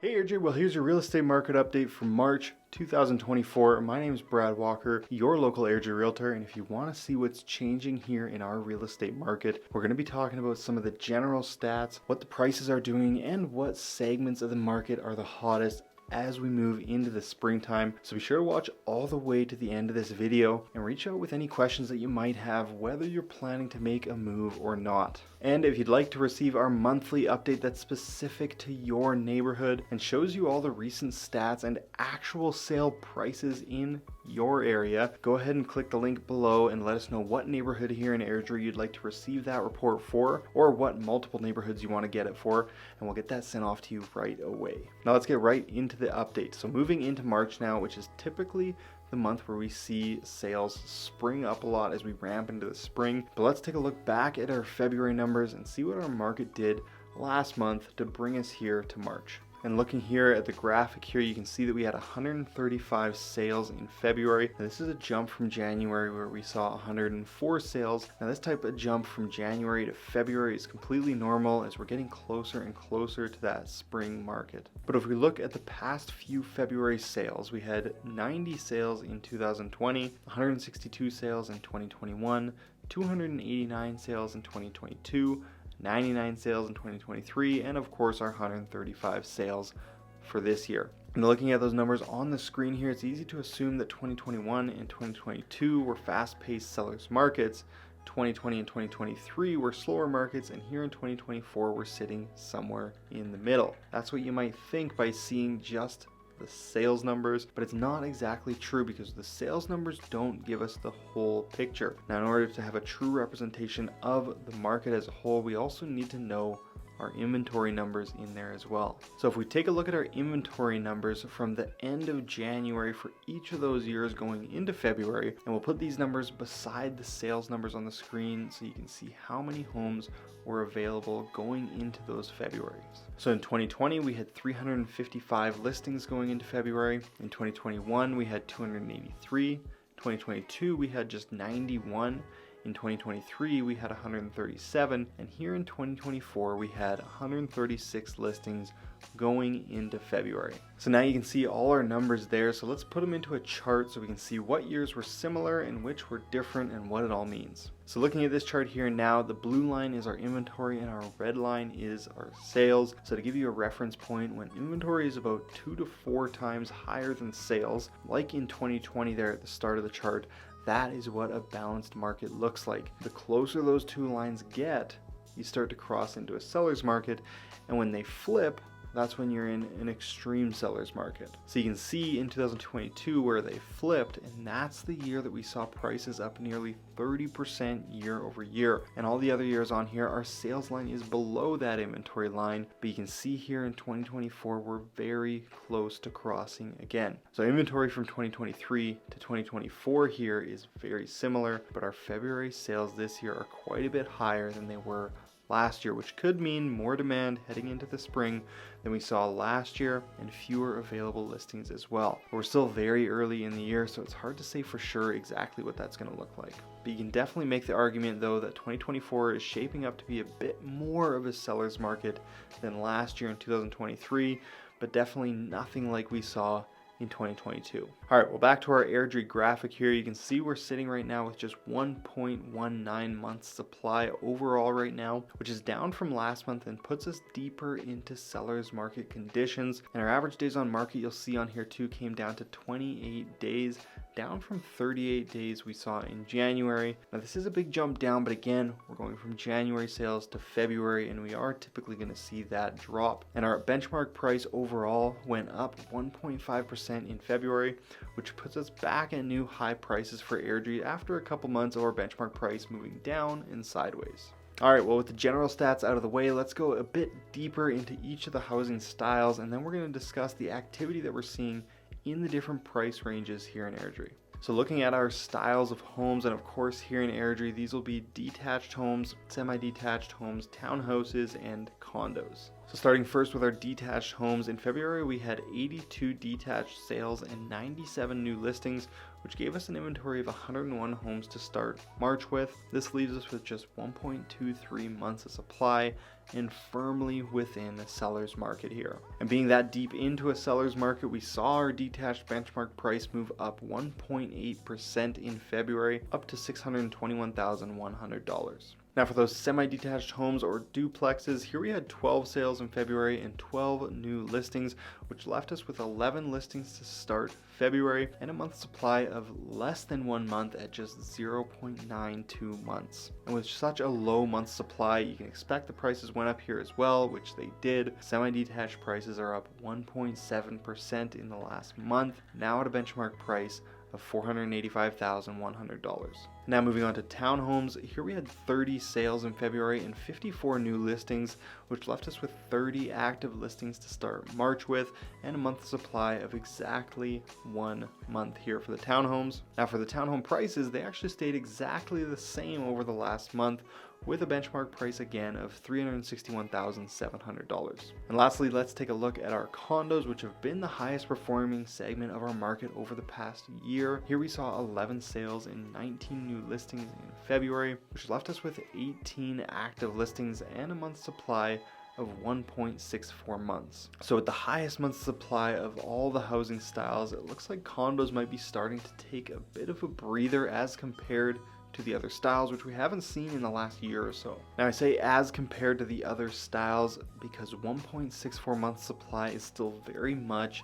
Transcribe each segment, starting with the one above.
Hey Airdrie, well here's your real estate market update for March 2024. My name is Brad Walker, your local Airdrie Realtor, and if you want to see what's changing here in our real estate market, we're going to be talking about some of the general stats, what the prices are doing, and what segments of the market are the hottest as we move into the springtime. So be sure to watch all the way to the end of this video and reach out with any questions that you might have, whether you're planning to make a move or not. And if you'd like to receive our monthly update that's specific to your neighborhood and shows you all the recent stats and actual sale prices in your area, go ahead and click the link below and let us know what neighborhood here in Airdrie you'd like to receive that report for, or what multiple neighborhoods you want to get it for, and we'll get that sent off to you right away. Now let's get right into the update. So moving into March now, which is typically the month where we see sales spring up a lot as we ramp into the spring. But let's take a look back at our February numbers and see what our market did last month to bring us here to March. And looking here at the graphic here, you can see that we had 135 sales in February. Now, this is a jump from January where we saw 104 sales. Now this type of jump from January to February is completely normal as we're getting closer and closer to that spring market. But if we look at the past few February sales, we had 90 sales in 2020, 162 sales in 2021, 289 sales in 2022, 99 sales in 2023, and of course our 135 sales for this year. And looking at those numbers on the screen here, it's easy to assume that 2021 and 2022 were fast-paced sellers markets, 2020 and 2023 were slower markets, and here in 2024 we're sitting somewhere in the middle. That's what you might think by seeing just the sales numbers, but it's not exactly true because the sales numbers don't give us the whole picture. Now, in order to have a true representation of the market as a whole, we also need to know our inventory numbers in there as well. So if we take a look at our inventory numbers from the end of January for each of those years going into February, and we'll put these numbers beside the sales numbers on the screen so you can see how many homes were available going into those Februarys. So in 2020 we had 355 listings going into February. In 2021 we had 283. 2022 we had just 91. In 2023, we had 137, and here in 2024, we had 136 listings going into February. So now you can see all our numbers there, so let's put them into a chart so we can see what years were similar and which were different and what it all means. So looking at this chart here now, the blue line is our inventory and our red line is our sales. So to give you a reference point, when inventory is about 2 to 4 times higher than sales, like in 2020 there at the start of the chart, that is what a balanced market looks like. The closer those two lines get, you start to cross into a seller's market, and when they flip, that's when you're in an extreme seller's market. So you can see in 2022 where they flipped, and that's the year that we saw prices up nearly 30% year over year. And all the other years on here, our sales line is below that inventory line, but you can see here in 2024, we're very close to crossing again. So inventory from 2023 to 2024 here is very similar, but our February sales this year are quite a bit higher than they were last year, which could mean more demand heading into the spring than we saw last year and fewer available listings as well. We're still very early in the year, so it's hard to say for sure exactly what that's going to look like. But you can definitely make the argument though that 2024 is shaping up to be a bit more of a seller's market than last year in 2023, but definitely nothing like we saw in 2022. All right, well, back to our Airdrie graphic here. You can see we're sitting right now with just 1.19 months supply overall right now, which is down from last month and puts us deeper into seller's market conditions. And our average days on market, you'll see on here too, came down to 28 days, down from 38 days we saw in January. Now this is a big jump down, but again, we're going from January sales to February, and we are typically going to see that drop. And our benchmark price overall went up 1.5% in February, which puts us back at new high prices for Airdrie after a couple months of our benchmark price moving down and sideways. All right, well, with the general stats out of the way, let's go a bit deeper into each of the housing styles, and then we're going to discuss the activity that we're seeing in the different price ranges here in Airdrie. So looking at our styles of homes, and of course here in Airdrie, these will be detached homes, semi-detached homes, townhouses, and condos. So starting first with our detached homes, in February we had 82 detached sales and 97 new listings, which gave us an inventory of 101 homes to start March with. This leaves us with just 1.23 months of supply and firmly within a seller's market here. And being that deep into a seller's market, we saw our detached benchmark price move up 1.8% in February, up to $621,100. Now for those semi-detached homes or duplexes, here we had 12 sales in February and 12 new listings, which left us with 11 listings to start February and a month supply of less than 1 month at just 0.92 months. And with such a low month supply, you can expect the prices went up here as well, which they did. Semi-detached prices are up 1.7% in the last month, now at a benchmark price of $485,100. Now moving on to townhomes, here we had 30 sales in February and 54 new listings, which left us with 30 active listings to start March with and a month supply of exactly 1 month here for the townhomes. Now for the townhome prices, they actually stayed exactly the same over the last month, with a benchmark price again of $361,700. And lastly, let's take a look at our condos, which have been the highest performing segment of our market over the past year. Here we saw 11 sales and 19 new listings in February, which left us with 18 active listings and a month supply of 1.64 months. So with the highest month supply of all the housing styles, it looks like condos might be starting to take a bit of a breather as compared to the other styles, which we haven't seen in the last year or so. Now I say as compared to the other styles because 1.64 months supply is still very much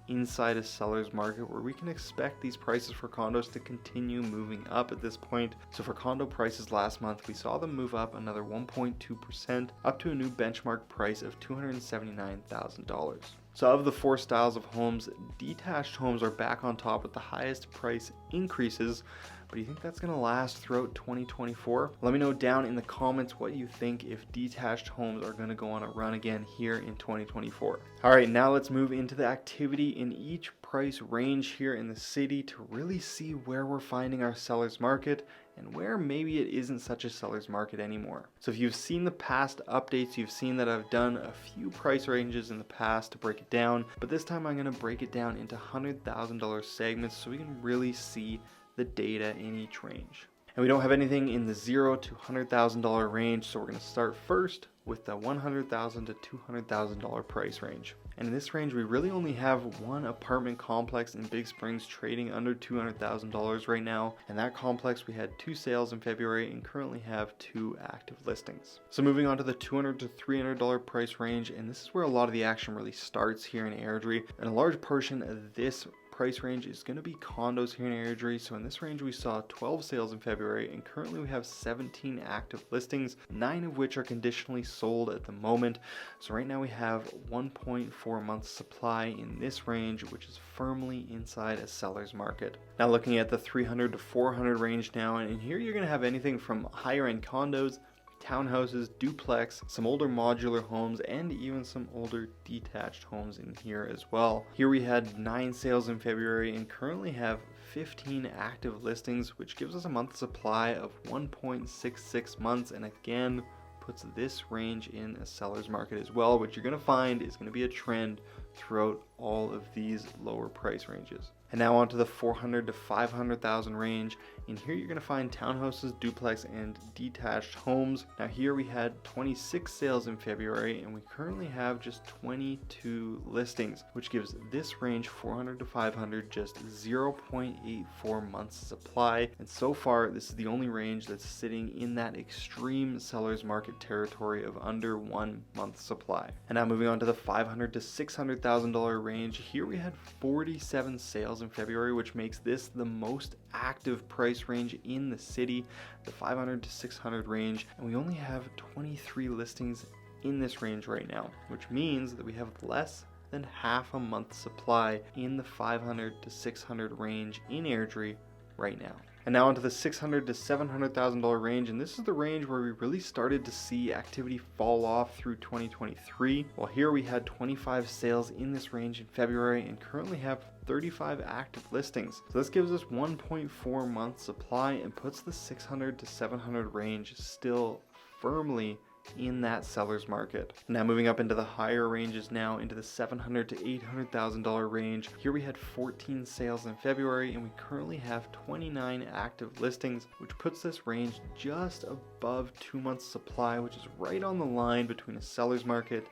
inside a seller's market where we can expect these prices for condos to continue moving up at this point. So for condo prices last month, we saw them move up another 1.2% up to a new benchmark price of $279,000. So of the 4 styles of homes, detached homes are back on top with the highest price increases. But do you think that's going to last throughout 2024? Let me know down in the comments what you think if detached homes are going to go on a run again here in 2024. All right, now let's move into the activity in each price range here in the city to really see where we're finding our seller's market and where maybe it isn't such a seller's market anymore. So if you've seen the past updates, you've seen that I've done a few price ranges in the past to break it down, but this time I'm going to break it down into $100,000 segments so we can really see the data in each range. And we don't have anything in the $0 to $100,000 range, so we're going to start first with the $100,000 to $200,000 price range. And in this range, we really only have one apartment complex in Big Springs trading under $200,000 right now. And that complex, we had 2 sales in February and currently have 2 active listings. So moving on to the $200 to $300 price range, and this is where a lot of the action really starts here in Airdrie. And a large portion of this price range is going to be condos here in Airdrie. So in this range we saw 12 sales in February and currently we have 17 active listings, 9 of which are conditionally sold at the moment. So right now we have 1.4 months supply in this range, which is firmly inside a seller's market. Now looking at the 300 to 400 range now, and in here you're going to have anything from higher end condos, townhouses, duplex, some older modular homes, and even some older detached homes in here as well. Here we had 9 sales in February and currently have 15 active listings, which gives us a month supply of 1.66 months, and again puts this range in a seller's market as well, which you're going to find is going to be a trend throughout all of these lower price ranges. And now onto the 400 to 500,000 range. In here you're going to find townhouses, duplex, and detached homes. Now here we had 26 sales in February and we currently have just 22 listings, which gives this range 400 to 500 just 0.84 months supply. And so far this is the only range that's sitting in that extreme seller's market territory of under 1 month supply. And now moving on to the $500 to $600,000 range. Here we had 47 sales in February, which makes this the most active price range in the city, the 500 to 600 range, and we only have 23 listings in this range right now, which means that we have less than half a month supply in the 500 to 600 range in Airdrie right now. And now onto the $600 to $700,000 range, and this is the range where we really started to see activity fall off through 2023. Well, here we had 25 sales in this range in February and currently have 35 active listings. So this gives us 1.4 months supply and puts the 600 to 700 range still firmly in that seller's market. Now moving up into the higher ranges now, into the $700,000 to $800,000 range. Here we had 14 sales in February, and we currently have 29 active listings, which puts this range just above 2 months supply, which is right on the line between a seller's market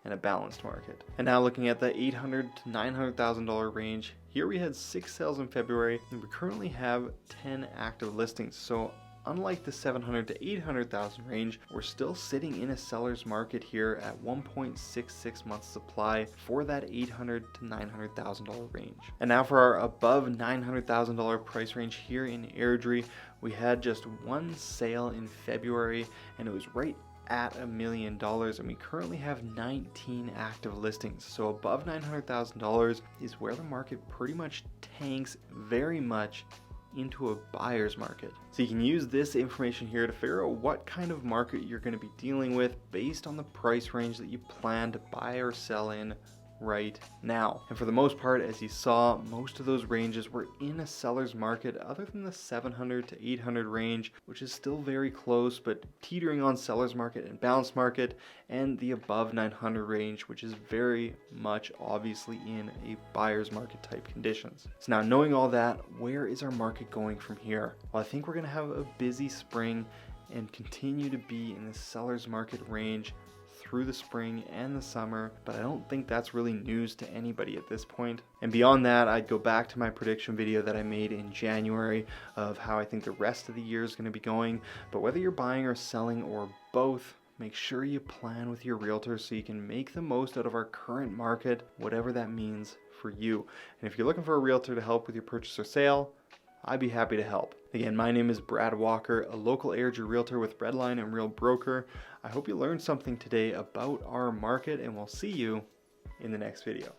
and a balanced market. And now looking at the $800,000 to $900,000 range, here we had 6 sales in February, and we currently have 10 active listings. So unlike the $700,000 to $800,000 range, we're still sitting in a seller's market here at 1.66 months supply for that $800,000 to $900,000 range. And now for our above $900,000 price range here in Airdrie, we had just 1 sale in February, and it was right at $1 million, and we currently have 19 active listings. So above $900,000 is where the market pretty much tanks very much into a buyer's market. So you can use this information here to figure out what kind of market you're going to be dealing with based on the price range that you plan to buy or sell in right now. And for the most part, as you saw, most of those ranges were in a seller's market, other than the 700 to 800 range, which is still very close, but teetering on seller's market and balanced market, and the above 900 range, which is very much obviously in a buyer's market type conditions. So now knowing all that, where is our market going from here? Well, I think we're going to have a busy spring and continue to be in the seller's market range through the spring and the summer, but I don't think that's really news to anybody at this point. And beyond that, I'd go back to my prediction video that I made in January of how I think the rest of the year is going to be going. But whether you're buying or selling or both, make sure you plan with your realtor so you can make the most out of our current market, whatever that means for you. And if you're looking for a realtor to help with your purchase or sale, I'd be happy to help. Again, my name is Brad Walker, a local Airdrie realtor with Redline and Real Broker. I hope you learned something today about our market, and we'll see you in the next video.